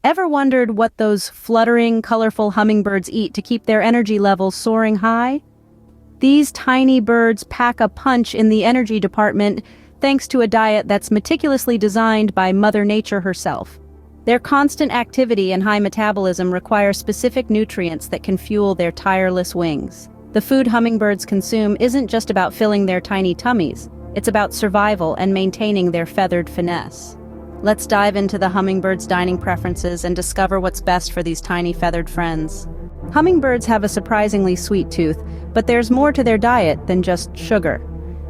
Ever wondered what those fluttering, colorful hummingbirds eat to keep their energy levels soaring high? These tiny birds pack a punch in the energy department thanks to a diet that's meticulously designed by Mother Nature herself. Their constant activity and high metabolism require specific nutrients that can fuel their tireless wings. The food hummingbirds consume isn't just about filling their tiny tummies, it's about survival and maintaining their feathered finesse. Let's dive into the hummingbirds' dining preferences and discover what's best for these tiny feathered friends. Hummingbirds have a surprisingly sweet tooth, but there's more to their diet than just sugar.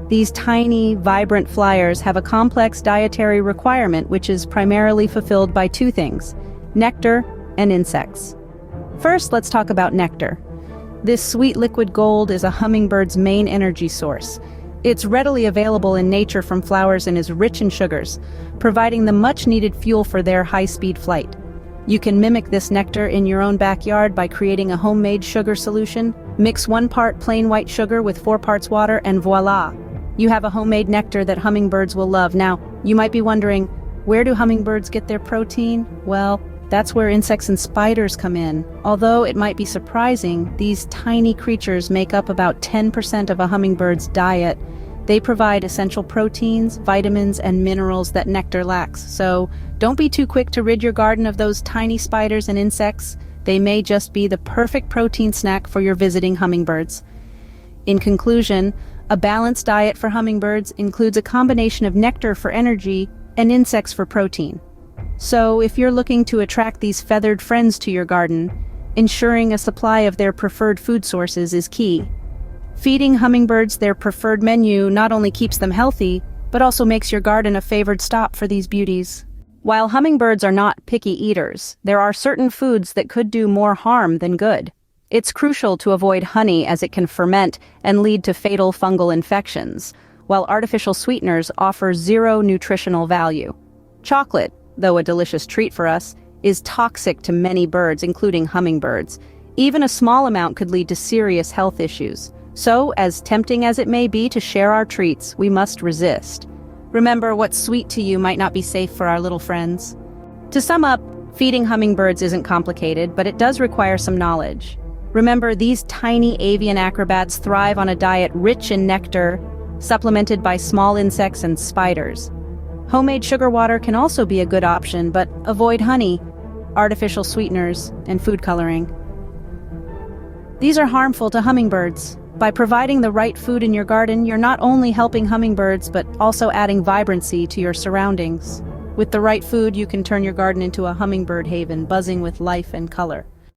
These tiny, vibrant flyers have a complex dietary requirement which is primarily fulfilled by two things: nectar and insects. First, let's talk about nectar. This sweet liquid gold is a hummingbird's main energy source. It's readily available in nature from flowers and is rich in sugars, providing the much-needed fuel for their high-speed flight. You can mimic this nectar in your own backyard by creating a homemade sugar solution. Mix 1 part plain white sugar with 4 parts water and voila! You have a homemade nectar that hummingbirds will love. Now, you might be wondering, where do hummingbirds get their protein? Well, that's where insects and spiders come in. Although it might be surprising, these tiny creatures make up about 10% of a hummingbird's diet. They provide essential proteins, vitamins, and minerals that nectar lacks. So don't be too quick to rid your garden of those tiny spiders and insects. They may just be the perfect protein snack for your visiting hummingbirds. In conclusion, a balanced diet for hummingbirds includes a combination of nectar for energy and insects for protein. So if you're looking to attract these feathered friends to your garden, ensuring a supply of their preferred food sources is key. Feeding hummingbirds their preferred menu not only keeps them healthy, but also makes your garden a favored stop for these beauties. While hummingbirds are not picky eaters, there are certain foods that could do more harm than good. It's crucial to avoid honey as it can ferment and lead to fatal fungal infections, while artificial sweeteners offer zero nutritional value. Chocolate, though a delicious treat for us, is toxic to many birds, including hummingbirds. Even a small amount could lead to serious health issues. So, as tempting as it may be to share our treats, we must resist. Remember, what's sweet to you might not be safe for our little friends. To sum up, feeding hummingbirds isn't complicated, but it does require some knowledge. Remember, these tiny avian acrobats thrive on a diet rich in nectar, supplemented by small insects and spiders. Homemade sugar water can also be a good option, but avoid honey, artificial sweeteners, and food coloring. These are harmful to hummingbirds. By providing the right food in your garden, you're not only helping hummingbirds, but also adding vibrancy to your surroundings. With the right food, you can turn your garden into a hummingbird haven, buzzing with life and color.